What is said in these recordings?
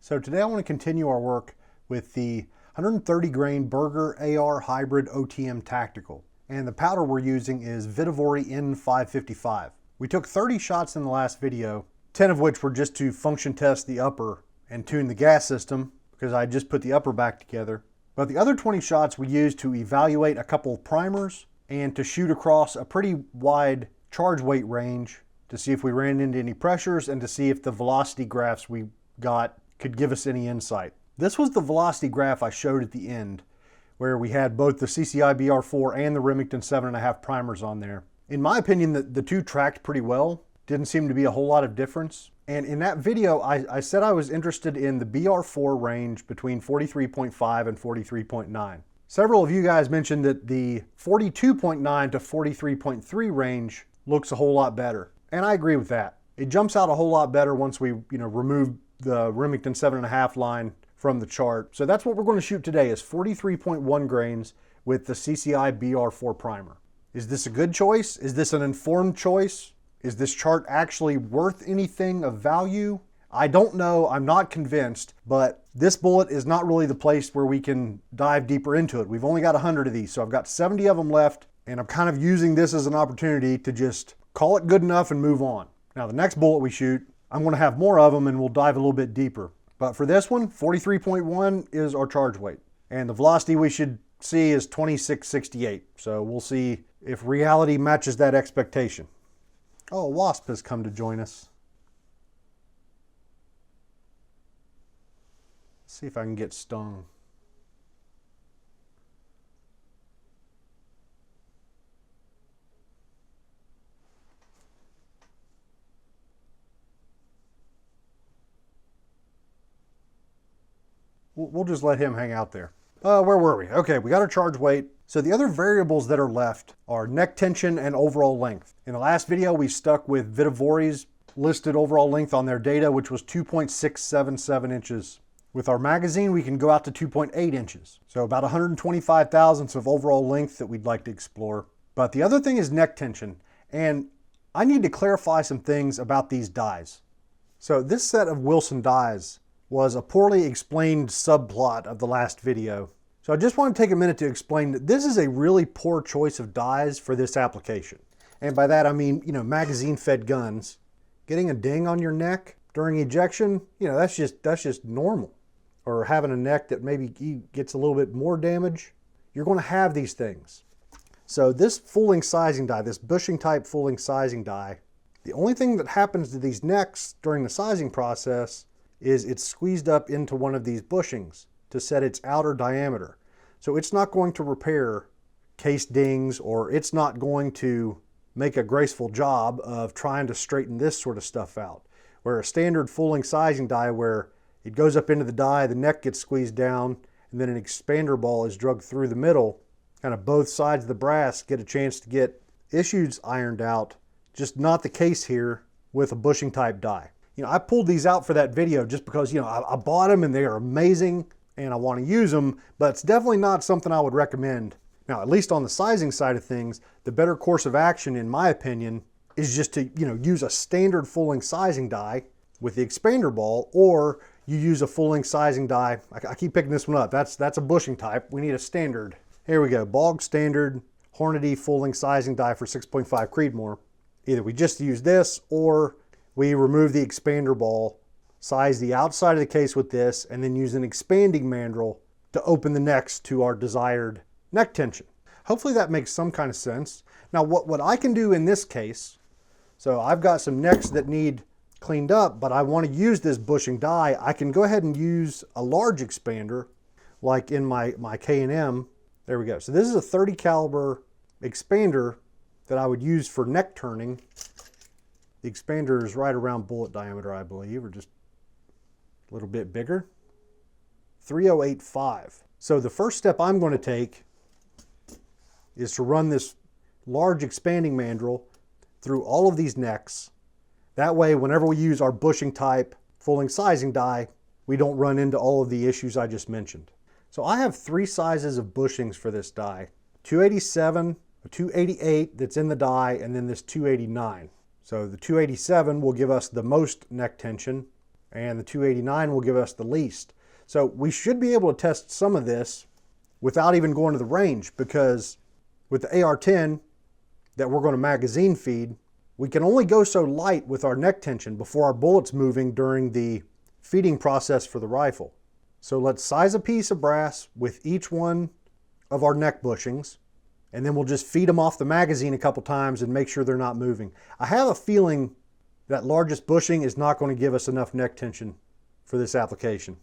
So today I want to continue our work with the 130 grain Berger AR Hybrid OTM Tactical. And the powder we're using is VihtaVuori N555. We took 30 shots in the last video, 10 of which were just to function test the upper and tune the gas system because I just put the upper back together. But the other 20 shots we used to evaluate a couple of primers and to shoot across a pretty wide charge weight range to see if we ran into any pressures and to see if the velocity graphs we got could give us any insight. This was the velocity graph I showed at the end, where we had both the CCI BR4 and the Remington 7.5 primers on there. In my opinion, the two tracked pretty well. Didn't seem to be a whole lot of difference. And in that video, I said I was interested in the BR4 range between 43.5 and 43.9. Several of you guys mentioned that the 42.9 to 43.3 range looks a whole lot better. And I agree with that. It jumps out a whole lot better once we remove the Remington 7.5 line from the chart. So that's what we're going to shoot today, is 43.1 grains with the CCI BR4 primer. Is this a good choice? Is this an informed choice? Is this chart actually worth anything of value? I don't know. I'm not convinced, but this bullet is not really the place where we can dive deeper into it. We've only got 100 of these, so I've got 70 of them left, and I'm kind of using this as an opportunity to just call it good enough and move on. Now, the next bullet we shoot, I'm going to have more of them and we'll dive a little bit deeper. But for this one, 43.1 is our charge weight. And the velocity we should see is 2668. So we'll see if reality matches that expectation. Oh, a wasp has come to join us. Let's see if I can get stung. We'll just let him hang out there. Where were we? Okay, we got our charge weight. So the other variables that are left are neck tension and overall length. In the last video, we stuck with VihtaVuori's listed overall length on their data, which was 2.677 inches. With our magazine, we can go out to 2.8 inches. So about 125 thousandths of overall length that we'd like to explore. But the other thing is neck tension. And I need to clarify some things about these dies. So this set of Wilson dies was a poorly explained subplot of the last video. So I just want to take a minute to explain that this is a really poor choice of dies for this application. And by that I mean, magazine fed guns. Getting a ding on your neck during ejection, that's just normal. Or having a neck that maybe gets a little bit more damage. You're going to have these things. So this fooling sizing die, this bushing type fooling sizing die, the only thing that happens to these necks during the sizing process is it's squeezed up into one of these bushings to set its outer diameter. So it's not going to repair case dings, or it's not going to make a graceful job of trying to straighten this sort of stuff out. Where a standard fooling sizing die, where it goes up into the die, the neck gets squeezed down, and then an expander ball is drugged through the middle, kind of both sides of the brass get a chance to get issues ironed out. Just not the case here with a bushing type die. I pulled these out for that video just because, I bought them and they are amazing and I want to use them, but it's definitely not something I would recommend. Now, at least on the sizing side of things, the better course of action, in my opinion, is just to, use a standard fooling sizing die with the expander ball, or you use a fooling sizing die. I keep picking this one up. That's a bushing type. We need a standard. Here we go. Bog standard Hornady fooling sizing die for 6.5 Creedmoor. Either we just use this, or we remove the expander ball, size the outside of the case with this, and then use an expanding mandrel to open the necks to our desired neck tension. Hopefully that makes some kind of sense. Now what I can do in this case, so I've got some necks that need cleaned up, but I want to use this bushing die. I can go ahead and use a large expander, like in my K&M. There we go. So this is a 30 caliber expander that I would use for neck turning. The expander is right around bullet diameter, I believe, or just a little bit bigger. 3085. So the first step I'm going to take is to run this large expanding mandrel through all of these necks. That way, whenever we use our bushing type fooling sizing die, we don't run into all of the issues I just mentioned. So I have three sizes of bushings for this die. 287, a 288 that's in the die, and then this 289. So the 287 will give us the most neck tension, and the 289 will give us the least. So we should be able to test some of this without even going to the range, because with the AR-10 that we're going to magazine feed, we can only go so light with our neck tension before our bullet's moving during the feeding process for the rifle. So let's size a piece of brass with each one of our neck bushings, and then we'll just feed them off the magazine a couple times and make sure they're not moving. I have a feeling that largest bushing is not going to give us enough neck tension for this application.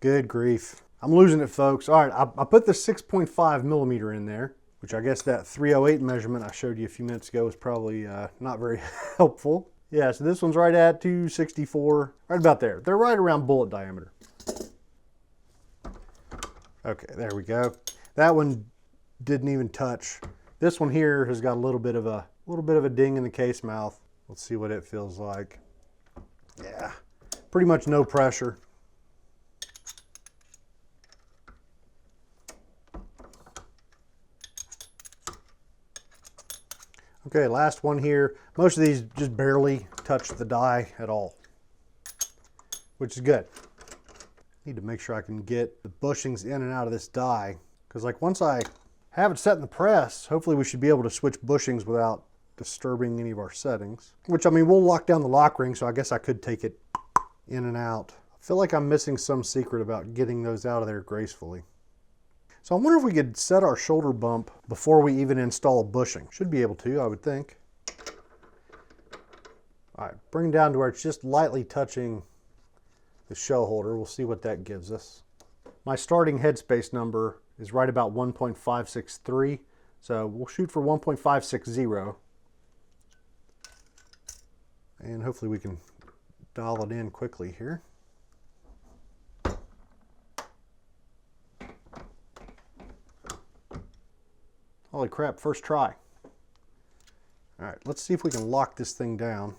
Good grief. I'm losing it, folks. All right, I put the 6.5 millimeter in there, which I guess that 308 measurement I showed you a few minutes ago is probably not very helpful. Yeah, so this one's right at 264, right about there. They're right around bullet diameter. Okay, there we go. That one didn't even touch. This one here has got a little bit of a ding in the case mouth. Let's see what it feels like. Yeah, pretty much no pressure. Okay, last one here. Most of these just barely touch the die at all, which is good. Need to make sure I can get the bushings in and out of this die, because like once I have it set in the press, hopefully we should be able to switch bushings without disturbing any of our settings. Which, I mean, we'll lock down the lock ring, so I guess I could take it in and out. I feel like I'm missing some secret about getting those out of there gracefully. So I wonder if we could set our shoulder bump before we even install a bushing. Should be able to, I would think. All right, bring it down to where it's just lightly touching the shell holder. We'll see what that gives us. My starting headspace number is right about 1.563, so we'll shoot for 1.560. And hopefully we can dial it in quickly here. Holy crap, first try. All right, let's see if we can lock this thing down.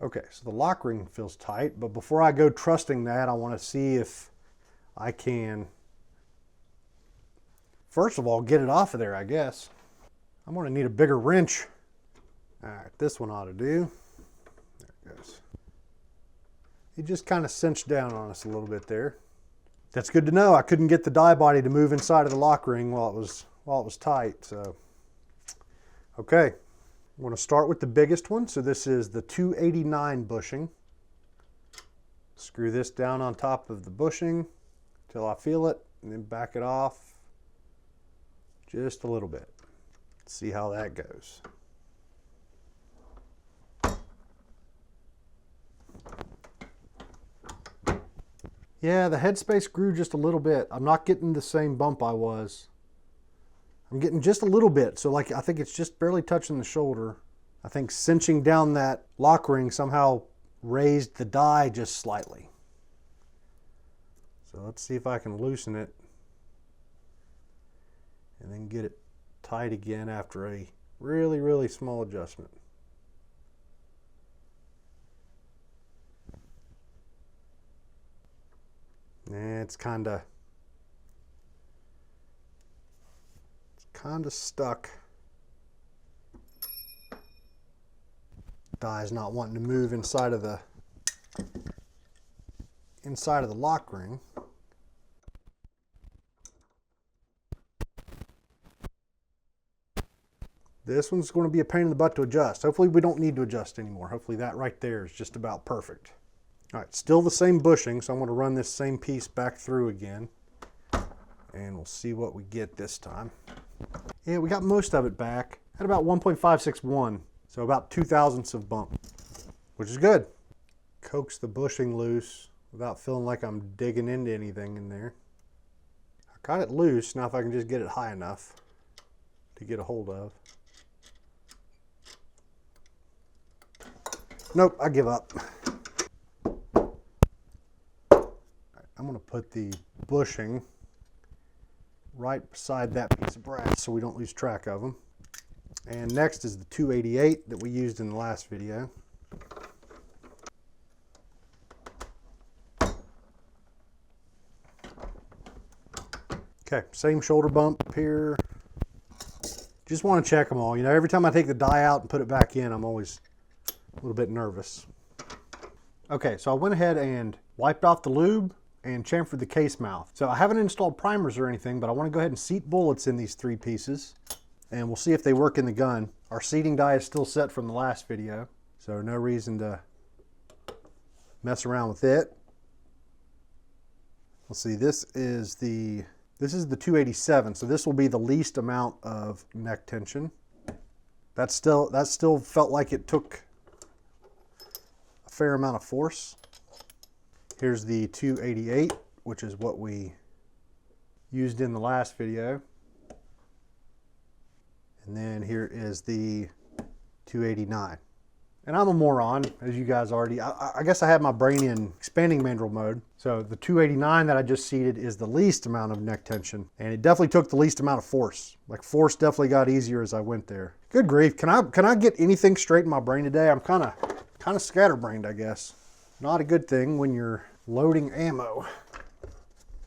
Okay, so the lock ring feels tight, but before I go trusting that, I want to see if I can, first of all, get it off of there, I guess. I'm going to need a bigger wrench. All right, this one ought to do. There it goes. It just kind of cinched down on us a little bit there. That's good to know. I couldn't get the die body to move inside of the lock ring while it was tight. So, okay, I'm going to start with the biggest one. So this is the 289 bushing. Screw this down on top of the bushing till I feel it, and then back it off just a little bit. Let's see how that goes. Yeah, the headspace grew just a little bit. I'm not getting the same bump I was. I'm getting just a little bit, so like I think it's just barely touching the shoulder. I think cinching down that lock ring somehow raised the die just slightly. So let's see if I can loosen it and then get it tight again after a really, really small adjustment. It's kind of stuck. Die is not wanting to move inside of the lock ring. This one's going to be a pain in the butt to adjust. Hopefully we don't need to adjust anymore. Hopefully that right there is just about perfect. All right, still the same bushing, so I'm going to run this same piece back through again, and we'll see what we get this time. Yeah, we got most of it back at about 1.561, so about 0.02 of bump, which is good. Coax the bushing loose without feeling like I'm digging into anything in there. I got it loose. Now if I can just get it high enough to get a hold of. Nope, I give up. I'm going to put the bushing right beside that piece of brass so we don't lose track of them. And next is the 288 that we used in the last video. Okay, same shoulder bump here. Just want to check them all. You know, every time I take the die out and put it back in, I'm always a little bit nervous. Okay, so I went ahead and wiped off the lube and chamfered the case mouth. So I haven't installed primers or anything, but I want to go ahead and seat bullets in these 3 pieces, and we'll see if they work in the gun. Our seating die is still set from the last video, so no reason to mess around with it. Let's see, this is the 287, so this will be the least amount of neck tension. That still felt like it took a fair amount of force. Here's the 288, which is what we used in the last video. And then here is the 289. And I'm a moron, as you guys already, I guess I have my brain in expanding mandrel mode. So the 289 that I just seated is the least amount of neck tension. And it definitely took the least amount of force. Like, force definitely got easier as I went there. Good grief, can I get anything straight in my brain today? I'm kind of scatterbrained, I guess. Not a good thing when you're loading ammo.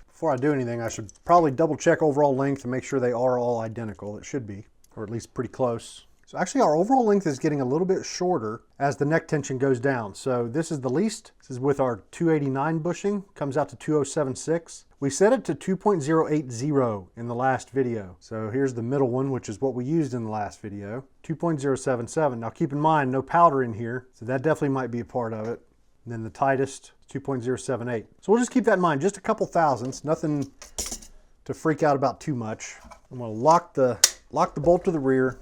Before I do anything, I should probably double check overall length and make sure they are all identical. It should be, or at least pretty close. So actually our overall length is getting a little bit shorter as the neck tension goes down. So this is the least. This is with our 289 bushing, comes out to 2076. We set it to 2.080 in the last video. So here's the middle one, which is what we used in the last video, 2.077. Now keep in mind, no powder in here, so that definitely might be a part of it. And then the tightest, 2.078. So we'll just keep that in mind, just a couple thousandths, nothing to freak out about too much. I'm gonna lock the bolt to the rear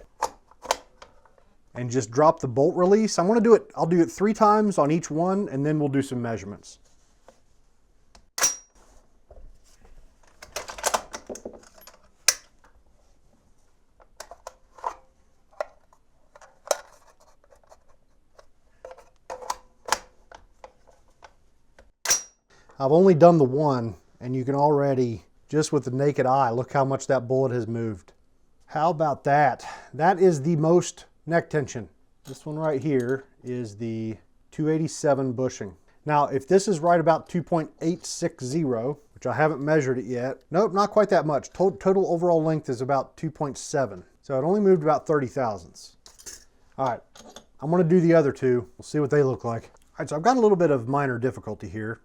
and just drop the bolt release. I'll do it 3 times on each one, and then we'll do some measurements. I've only done the one, and you can already, just with the naked eye, look how much that bullet has moved. How about that? That is the most neck tension. This one right here is the 287 bushing. Now, if this is right about 2.860, which I haven't measured it yet, nope, not quite that much. Total overall length is about 2.7. So it only moved about 30 thousandths. All right, I'm gonna do the other 2. We'll see what they look like. All right, so I've got a little bit of minor difficulty here.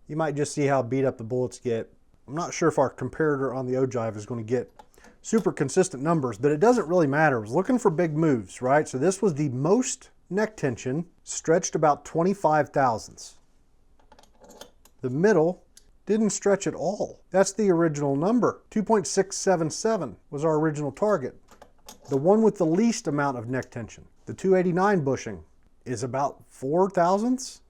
You might just see how beat up the bullets get. I'm not sure if our comparator on the ogive is going to get super consistent numbers, but it doesn't really matter. I was looking for big moves, right? So this was the most neck tension, stretched about 25 thousandths. The middle didn't stretch at all. That's the original number. 2.677 was our original target. The one with the least amount of neck tension, the 289 bushing, is about 4 thousandths,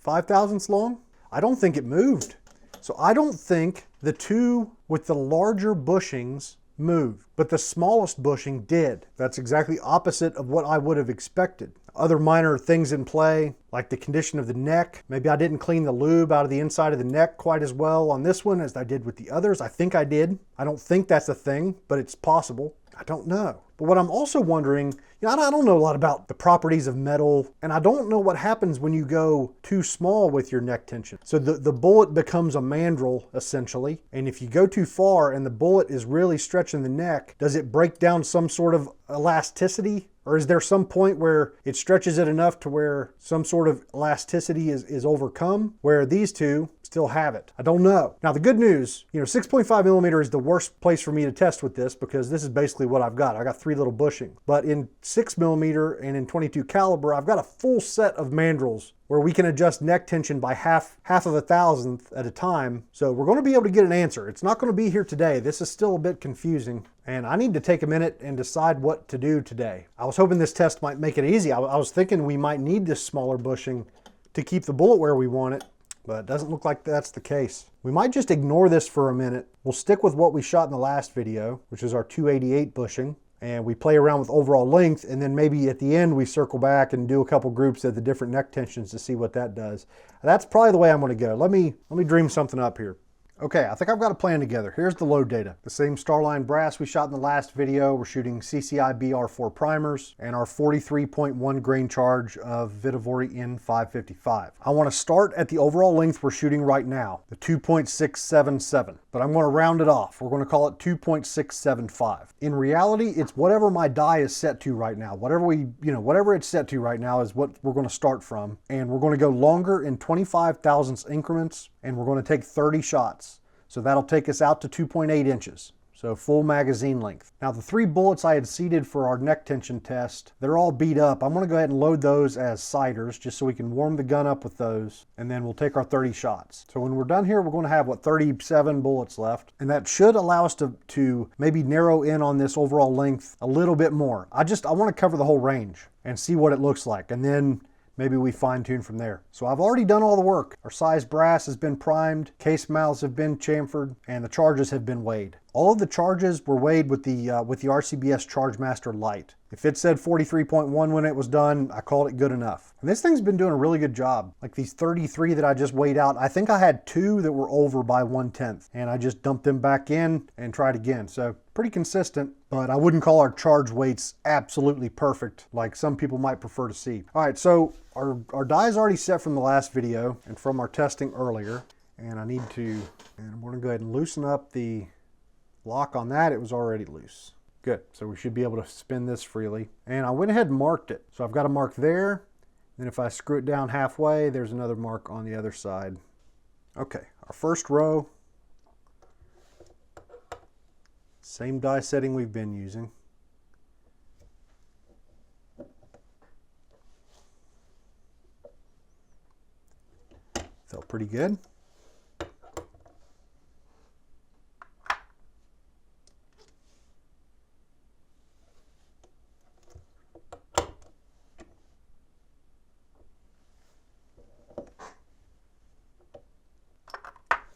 5 thousandths long. I don't think it moved. So I don't think the 2 with the larger bushings moved, but the smallest bushing did. That's exactly opposite of what I would have expected. Other minor things in play, like the condition of the neck. Maybe I didn't clean the lube out of the inside of the neck quite as well on this one as I did with the others. I think I did. I don't think that's a thing, but it's possible. I don't know. But what I'm also wondering, I don't know a lot about the properties of metal, and I don't know what happens when you go too small with your neck tension. So the bullet becomes a mandrel, essentially, and if you go too far and the bullet is really stretching the neck, does it break down some sort of elasticity? Or is there some point where it stretches it enough to where some sort of elasticity is overcome, where these 2 still have it? I don't know. Now the good news, 6.5 millimeter is the worst place for me to test with this, because this is basically what I've got. I got 3 little bushings. But in 6 millimeter and in 22 caliber, I've got a full set of mandrels where we can adjust neck tension by half of a thousandth at a time. So we're going to be able to get an answer. It's not going to be here today. This is still a bit confusing, and I need to take a minute and decide what to do today. I was hoping this test might make it easy. I was thinking we might need this smaller bushing to keep the bullet where we want it, but it doesn't look like that's the case. We might just ignore this for a minute. We'll stick with what we shot in the last video, which is our 288 bushing. And we play around with overall length, and then maybe at the end we circle back and do a couple groups at the different neck tensions to see what that does. That's probably the way I'm going to go. Let me dream something up here. Okay, I think I've got a plan together. Here's the load data. The same Starline brass we shot in the last video. We're shooting CCI BR4 primers and our 43.1 grain charge of VihtaVuori N555. I want to start at the overall length we're shooting right now, the 2.677, but I'm going to round it off. We're going to call it 2.675. In reality, it's whatever my die is set to right now. Whatever it's set to right now is what we're going to start from. And we're going to go longer in 25 thousandths increments, and we're going to take 30 shots. So that'll take us out to 2.8 inches. So full magazine length. Now the 3 bullets I had seated for our neck tension test, they're all beat up. I'm gonna go ahead and load those as siders just so we can warm the gun up with those, and then we'll take our 30 shots. So when we're done here, we're gonna have, 37 bullets left, and that should allow us to maybe narrow in on this overall length a little bit more. I wanna cover the whole range and see what it looks like, and then maybe we fine tune from there. So I've already done all the work. Our size brass has been primed, case mouths have been chamfered, and the charges have been weighed. All of the charges were weighed with the RCBS Chargemaster Lite. If it said 43.1 when it was done, I called it good enough. And this thing's been doing a really good job. Like these 33 that I just weighed out, I think I had 2 that were over by 1/10, and I just dumped them back in and tried again. So pretty consistent, but I wouldn't call our charge weights absolutely perfect like some people might prefer to see. All right, so our die is already set from the last video and from our testing earlier, and I'm gonna go ahead and loosen up the lock on that. It was already loose. Good, so we should be able to spin this freely. And I went ahead and marked it. So I've got a mark there, then if I screw it down halfway, there's another mark on the other side. Okay, our first row, same die setting we've been using. Felt pretty good.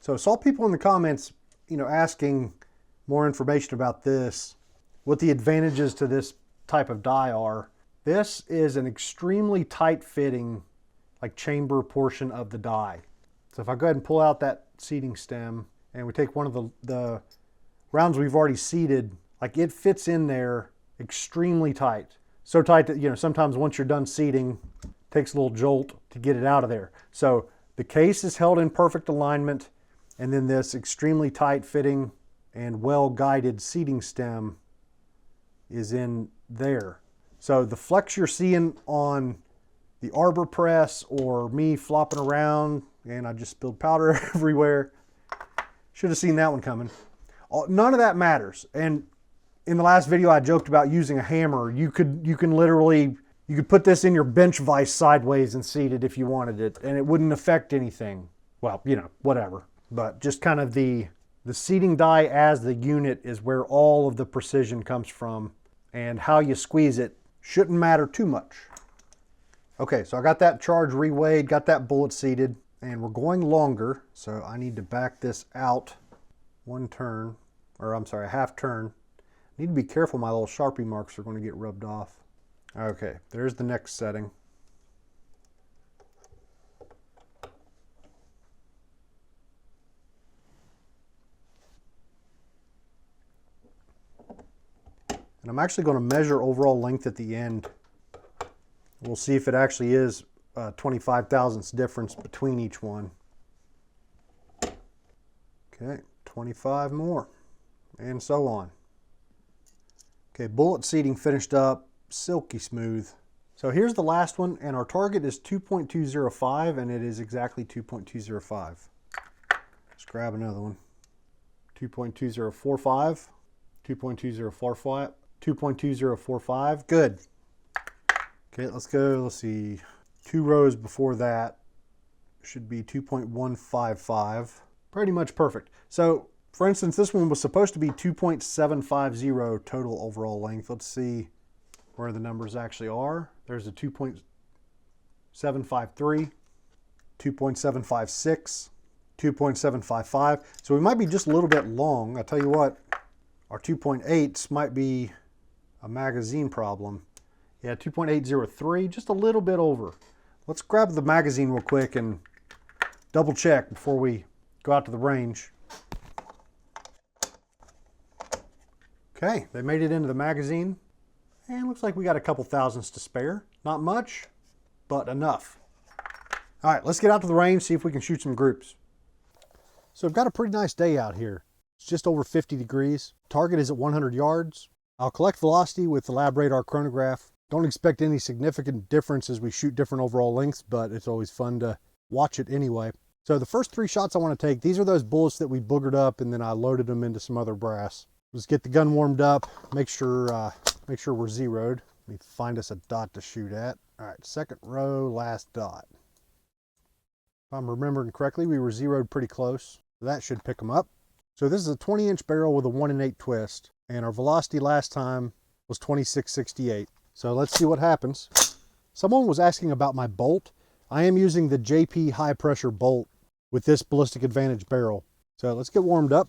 So I saw people in the comments, asking more information about this, what the advantages to this type of die are. This is an extremely tight fitting, like chamber portion of the die. So if I go ahead and pull out that seating stem and we take one of the rounds we've already seated, like it fits in there extremely tight. So tight that, sometimes once you're done seating, it takes a little jolt to get it out of there. So the case is held in perfect alignment, and then this extremely tight fitting and well guided seating stem is in there. So the flex you're seeing on the arbor press or me flopping around, and I just spilled powder everywhere. Should have seen that one coming. None of that matters. And in the last video I joked about using a hammer. You could put this in your bench vise sideways and seat it if you wanted it, and it wouldn't affect anything. Well, whatever. But just kind of the seating die as the unit is where all of the precision comes from, and how you squeeze it shouldn't matter too much. Okay, so I got that charge reweighed, got that bullet seated, and we're going longer, so I need to back this out a half turn. I need to be careful, my little Sharpie marks are going to get rubbed off. Okay, there's the next setting. And I'm actually going to measure overall length at the end. We'll see if it actually is 25 thousandths difference between each one. Okay, 25 more, and so on. Okay, bullet seating finished up, silky smooth. So here's the last one, and our target is 2.205, and it is exactly 2.205. Let's grab another one. 2.2045, 2.2045. 2.2045, good. Okay, let's go, let's see. 2 rows before that should be 2.155. Pretty much perfect. So, for instance, this one was supposed to be 2.750 total overall length. Let's see where the numbers actually are. There's a 2.753, 2.756, 2.755. So we might be just a little bit long. I'll tell you what, our 2.8s might be a magazine problem. Yeah, 2.803, just a little bit over. Let's grab the magazine real quick and double check before we go out to the range. Okay, they made it into the magazine, and looks like we got a couple thousandths to spare. Not much, but enough. All right, let's get out to the range, see if we can shoot some groups. So I've got a pretty nice day out here. It's just over 50 degrees. Target is at 100 yards. I'll collect velocity with the lab radar chronograph. Don't expect any significant difference as we shoot different overall lengths, but it's always fun to watch it anyway. So the first 3 shots I want to take, these are those bullets that we boogered up and then I loaded them into some other brass. Let's get the gun warmed up, make sure we're zeroed. Let me find us a dot to shoot at. All right, second row, last dot. If I'm remembering correctly, we were zeroed pretty close. So that should pick them up. So this is a 20-inch barrel with a 1 in 8 twist, and our velocity last time was 2668. So let's see what happens. Someone was asking about my bolt. I am using the JP high pressure bolt with this ballistic advantage barrel. So let's get warmed up.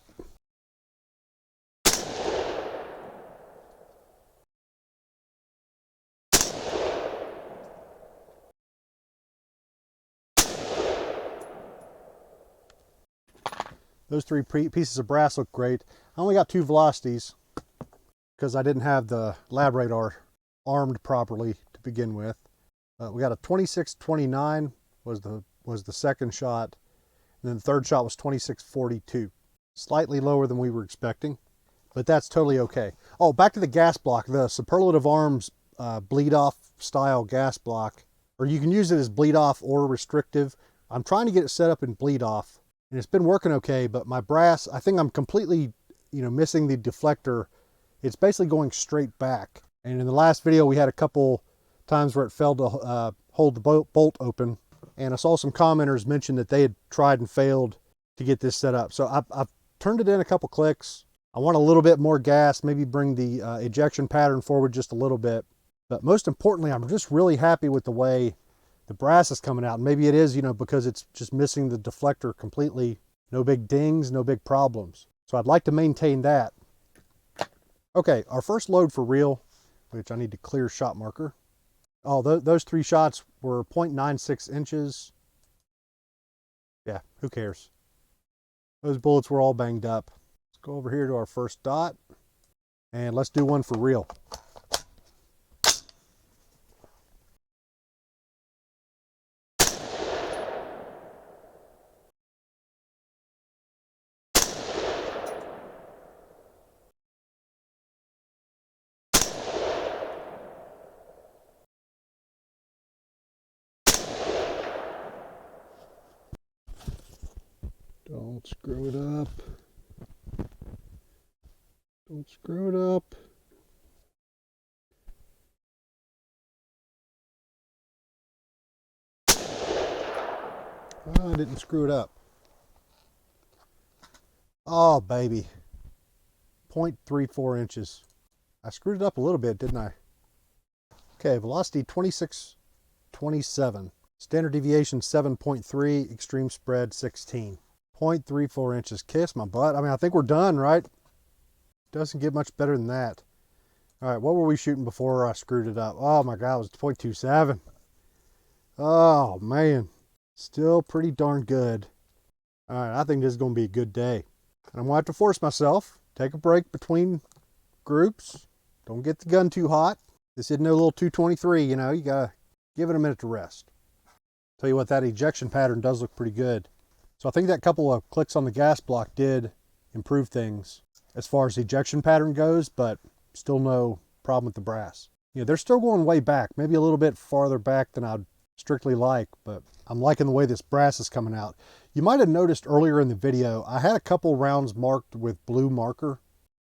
Those 3 pieces of brass look great. I only got 2 velocities because I didn't have the lab radar armed properly to begin with. We got a 2629 was the second shot, and then the third shot was 2642. Slightly lower than we were expecting, but that's totally okay. Oh, back to the gas block, the Superlative Arms bleed off style gas block, or you can use it as bleed off or restrictive. I'm trying to get it set up in bleed off, and it's been working okay, but my brass, I think I'm completely, missing the deflector. It's basically going straight back. And in the last video, we had a couple times where it failed to hold the bolt open. And I saw some commenters mention that they had tried and failed to get this set up. So I've turned it in a couple clicks. I want a little bit more gas, maybe bring the ejection pattern forward just a little bit. But most importantly, I'm just really happy with the way the brass is coming out. And maybe it is, because it's just missing the deflector completely. No big dings, no big problems. So I'd like to maintain that. Okay, our first load for real, which I need to clear shot marker. Oh, those 3 shots were 0.96 inches. Yeah, who cares? Those bullets were all banged up. Let's go over here to our first dot, and let's do one for real. Don't screw it up. Don't screw it up. Oh, I didn't screw it up. Oh, baby. 0.34 inches. I screwed it up a little bit, didn't I? Okay, velocity 2627. Standard deviation 7.3, extreme spread 16. 0.34 inches. Kiss my butt. I mean, I think we're done, right? Doesn't get much better than that. All right, what were we shooting before I screwed it up? Oh my God, it was 0.27. Oh man, still pretty darn good. All right, I think this is going to be a good day. And I'm going to have to force myself, take a break between groups. Don't get the gun too hot. This isn't no little 223, you got to give it a minute to rest. Tell you what, that ejection pattern does look pretty good. So I think that couple of clicks on the gas block did improve things as far as ejection pattern goes, but still no problem with the brass. They're still going way back, maybe a little bit farther back than I'd strictly like, but I'm liking the way this brass is coming out. You might have noticed earlier in the video, I had a couple rounds marked with blue marker,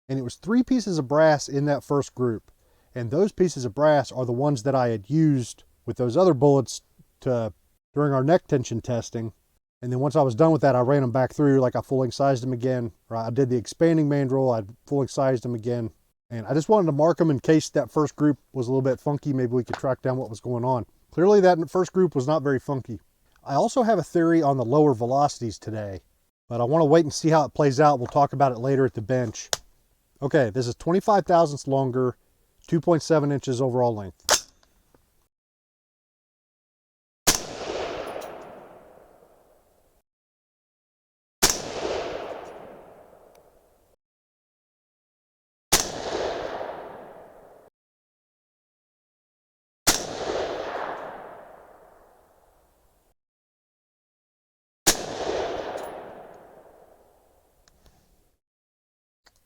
and it was 3 pieces of brass in that first group. And those pieces of brass are the ones that I had used with those other bullets during our neck tension testing. And then once I was done with that, I ran them back through, like I fully sized them again. Or I did the expanding mandrel, I fully sized them again. And I just wanted to mark them in case that first group was a little bit funky. Maybe we could track down what was going on. Clearly that first group was not very funky. I also have a theory on the lower velocities today, but I want to wait and see how it plays out. We'll talk about it later at the bench. Okay, this is 25 thousandths longer, 2.7 inches overall length.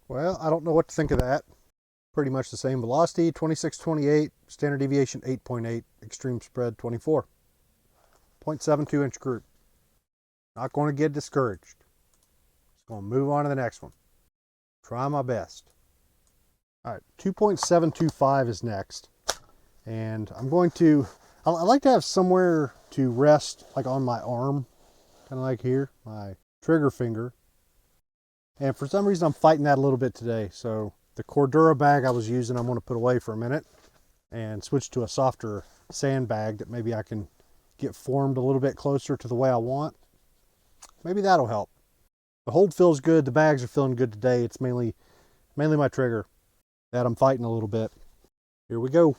Well, I don't know what to think of that. Pretty much the same velocity, 26.28, standard deviation 8.8, extreme spread 24. 0.72 inch group. Not going to get discouraged. Just going to move on to the next one. Try my best. All right, 2.725 is next. And I'm going to, I like to have somewhere to rest, like on my arm, kind of like here, my trigger finger. And for some reason, I'm fighting that a little bit today. So the Cordura bag I was using, I'm going to put away for a minute and switch to a softer sand bag that maybe I can get formed a little bit closer to the way I want. Maybe that'll help. The hold feels good. The bags are feeling good today. It's mainly my trigger that I'm fighting a little bit. Here we go.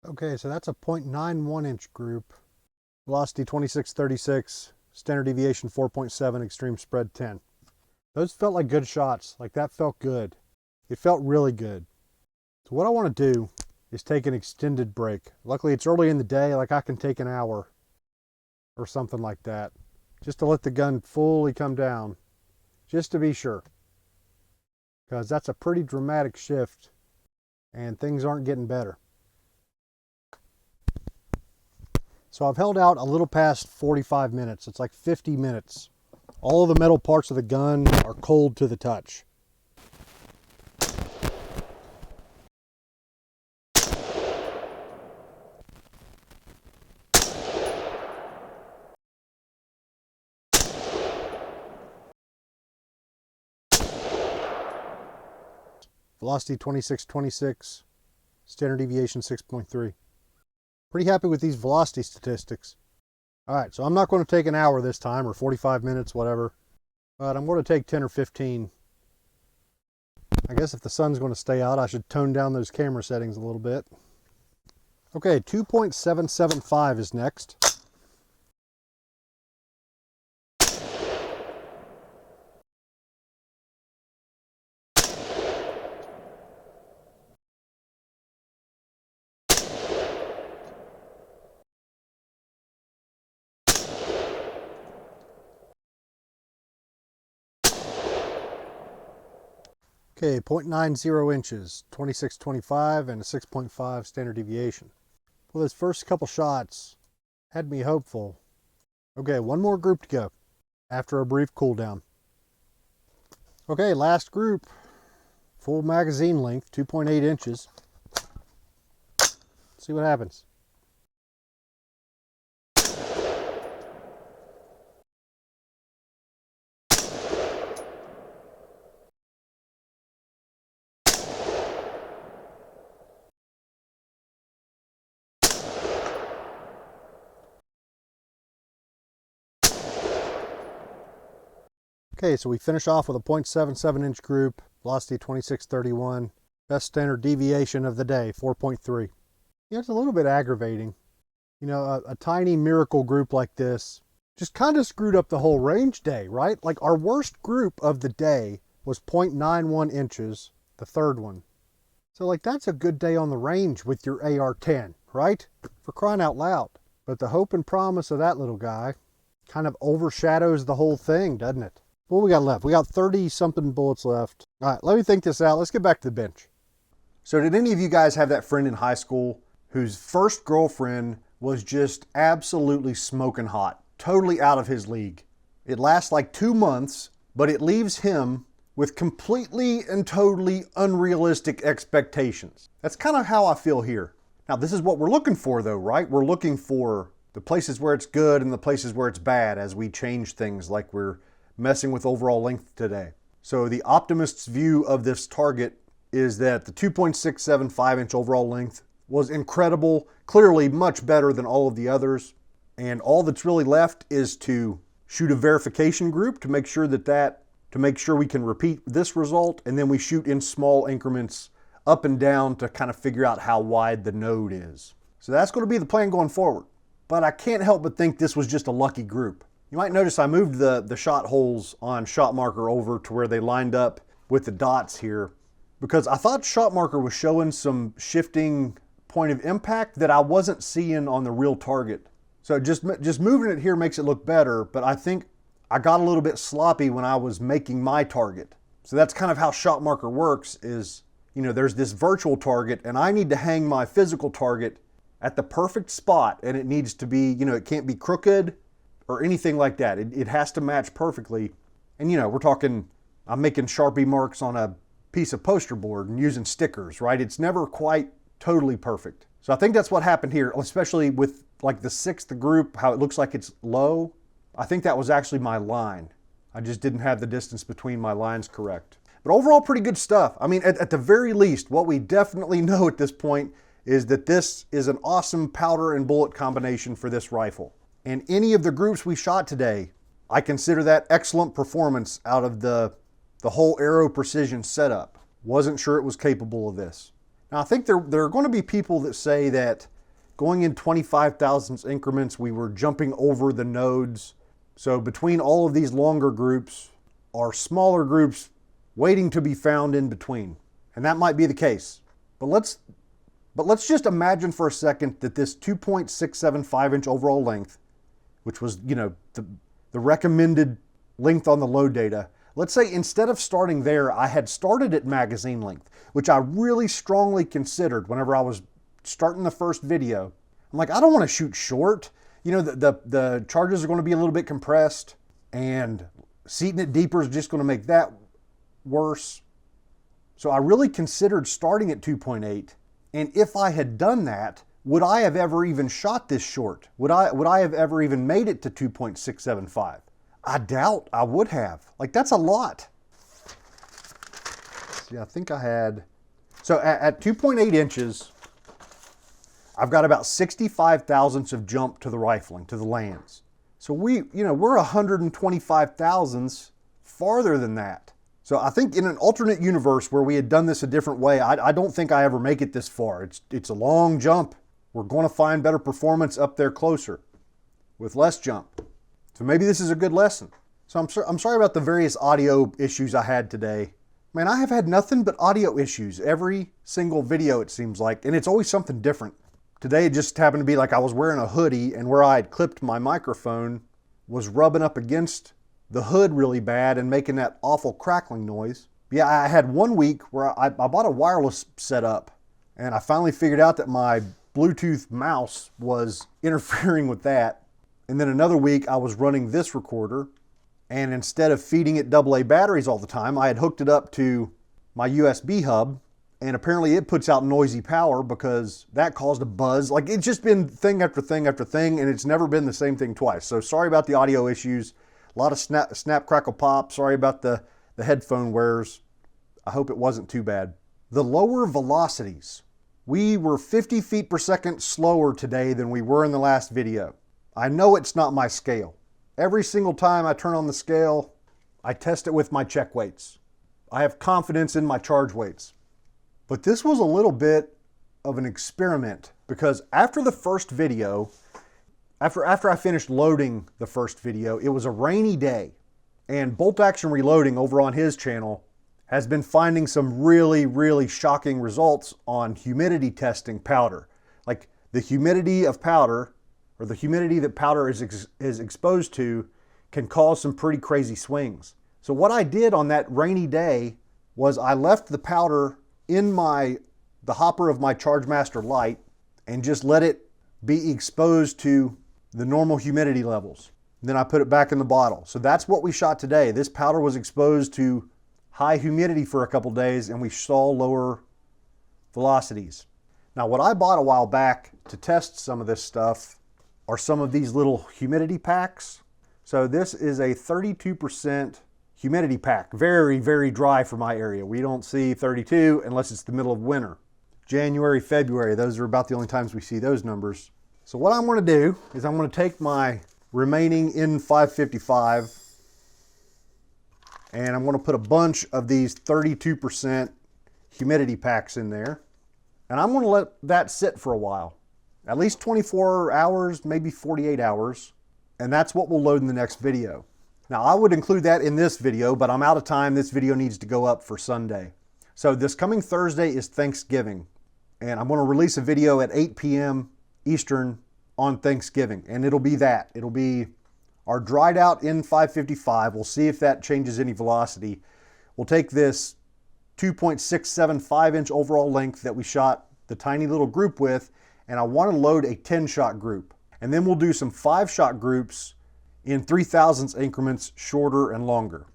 Okay, so that's a 0.91 inch group. Velocity 26.36, standard deviation 4.7, extreme spread 10. Those felt like good shots. Like that felt good. It felt really good. So what I want to do is take an extended break. Luckily it's early in the day, like I can take an hour or something like that, just to let the gun fully come down, just to be sure. Because that's a pretty dramatic shift and things aren't getting better. So I've held out a little past 45 minutes. It's like 50 minutes. All of the metal parts of the gun are cold to the touch. Velocity 26.26, standard deviation 6.3. Pretty happy with these velocity statistics. All right, so I'm not going to take an hour this time, or 45 minutes, whatever. But I'm going to take 10 or 15. I guess if the sun's going to stay out, I should tone down those camera settings a little bit. Okay, 2.775 is next. Okay, 0.90 inches, 26.25 and a 6.5 standard deviation. Well, those first couple shots had me hopeful. Okay, one more group to go after a brief cool down. Okay, last group, full magazine length, 2.8 inches. Let's see what happens. Okay, so we finish off with a 0.77 inch group, velocity 26.31, best standard deviation of the day, 4.3. Yeah, it's a little bit aggravating. You know, a tiny miracle group like this just kind of screwed up the whole range day, right? Like our worst group of the day was 0.91 inches, the third one. So like that's a good day on the range with your AR-10, right? For crying out loud. But the hope and promise of that little guy kind of overshadows the whole thing, doesn't it? What we got left? We got 30 something bullets left. All right, let me think this out. Let's get back to the bench. So did any of you guys have that friend in high school whose first girlfriend was just absolutely smoking hot, totally out of his league? It lasts like 2 months, but it leaves him with completely and totally unrealistic expectations. That's kind of how I feel here. Now, this is what we're looking for though, right? We're looking for the places where it's good and the places where it's bad as we change things, like we're messing with overall length today. So the optimist's view of this target is that the 2.675 inch overall length was incredible, clearly much better than all of the others. And all that's really left is to shoot a verification group to make sure we can repeat this result, and then we shoot in small increments up and down to kind of figure out how wide the node is. So that's going to be the plan going forward. But I can't help but think this was just a lucky group. You might notice I moved the shot holes on shot marker over to where they lined up with the dots here, because I thought shot marker was showing some shifting point of impact that I wasn't seeing on the real target. So just moving it here makes it look better, but I think I got a little bit sloppy when I was making my target. So that's kind of how shot marker works is, you know, there's this virtual target and I need to hang my physical target at the perfect spot, and it needs to be, you know, it can't be crooked or anything like that. It has to match perfectly. And you know, we're talking, I'm making Sharpie marks on a piece of poster board and using stickers, right? It's never quite totally perfect. So I think that's what happened here, especially with like the 6th group, how it looks like it's low. I think that was actually my line. I just didn't have the distance between my lines correct. But overall, pretty good stuff. I mean, at the very least, what we definitely know at this point is that this is an awesome powder and bullet combination for this rifle. And any of the groups we shot today, I consider that excellent performance out of the whole Aero Precision setup. Wasn't sure it was capable of this. Now I think there are going to be people that say that going in 25 thousandths increments, we were jumping over the nodes. So between all of these longer groups are smaller groups waiting to be found in between. And that might be the case. But let's just imagine for a second that this 2.675 inch overall length, which was, you know, the recommended length on the load data, let's say instead of starting there, I had started at magazine length, which I really strongly considered whenever I was starting the first video. I'm like, I don't want to shoot short. You know, the charges are going to be a little bit compressed, and seating it deeper is just going to make that worse. So I really considered starting at 2.8. And if I had done that, would I have ever even shot this short? Would I have ever even made it to 2.675? I doubt I would have. Like, that's a lot. See, I think I had, so at 2.8 inches, I've got about 65 thousandths of jump to the rifling, to the lands. So we're 125 thousandths farther than that. So I think in an alternate universe where we had done this a different way, I don't think I ever make it this far. It's a long jump. We're going to find better performance up there closer with less jump. So maybe this is a good lesson. So I'm sorry about the various audio issues I had today. Man, I have had nothing but audio issues every single video, it seems like, and it's always something different. Today it just happened to be like I was wearing a hoodie, and where I had clipped my microphone was rubbing up against the hood really bad and making that awful crackling noise. Yeah, I had one week where I bought a wireless setup, and I finally figured out that my Bluetooth mouse was interfering with that. And then another week I was running this recorder, and instead of feeding it AA batteries all the time, I had hooked it up to my USB hub, and apparently it puts out noisy power because that caused a buzz. Like, it's just been thing after thing after thing, and it's never been the same thing twice. So sorry about the audio issues. A lot of snap, crackle, pop. Sorry about the headphone wears. I hope it wasn't too bad. The lower velocities. We were 50 feet per second slower today than we were in the last video. I know it's not my scale. Every single time I turn on the scale, I test it with my check weights. I have confidence in my charge weights. But this was a little bit of an experiment, because after the first video, after I finished loading the first video, it was a rainy day, and Bolt Action Reloading over on his channel has been finding some really, really shocking results on humidity testing powder. Like, the humidity of powder, or the humidity that powder is exposed to, can cause some pretty crazy swings. So what I did on that rainy day was I left the powder in the hopper of my Chargemaster light and just let it be exposed to the normal humidity levels. Then I put it back in the bottle. So that's what we shot today. This powder was exposed to high humidity for a couple days, and we saw lower velocities. Now, what I bought a while back to test some of this stuff are some of these little humidity packs. So this is a 32% humidity pack. Very, very dry for my area. We don't see 32 unless it's the middle of winter. January, February, those are about the only times we see those numbers. So what I'm going to do is I'm going to take my remaining N555 and I'm going to put a bunch of these 32% Humidity Packs in there. And I'm gonna let that sit for a while. At least 24 hours, maybe 48 hours. And that's what we'll load in the next video. Now I would include that in this video, but I'm out of time. This video needs to go up for Sunday. So this coming Thursday is Thanksgiving. And I'm gonna release a video at 8 p.m. Eastern on Thanksgiving. And it'll be that. It'll be our dried out N555. We'll see if that changes any velocity. We'll take this 2.675 inch overall length that we shot the tiny little group with, and I want to load a 10-shot group. And then we'll do some 5-shot groups in 3/1000ths increments, shorter and longer.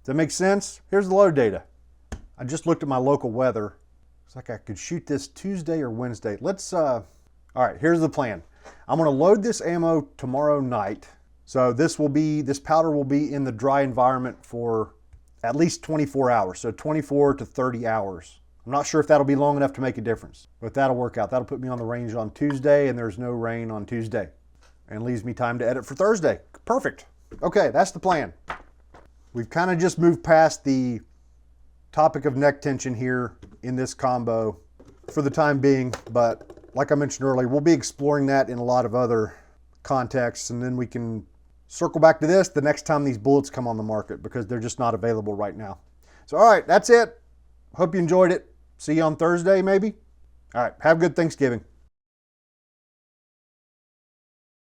Does that make sense? Here's the load data. I just looked at my local weather. Looks like I could shoot this Tuesday or Wednesday. All right, here's the plan. I'm gonna load this ammo tomorrow night. So this powder will be in the dry environment for at least 24 hours. So 24 to 30 hours. I'm not sure if that'll be long enough to make a difference, but that'll work out. That'll put me on the range on Tuesday, and there's no rain on Tuesday. And leaves me time to edit for Thursday. Perfect. Okay, that's the plan. We've kind of just moved past the topic of neck tension here in this combo for the time being, but like I mentioned earlier, we'll be exploring that in a lot of other contexts, and then we can circle back to this the next time these bullets come on the market, because they're just not available right now. So, all right, that's it. Hope you enjoyed it. See you on Thursday, maybe. All right, have a good Thanksgiving.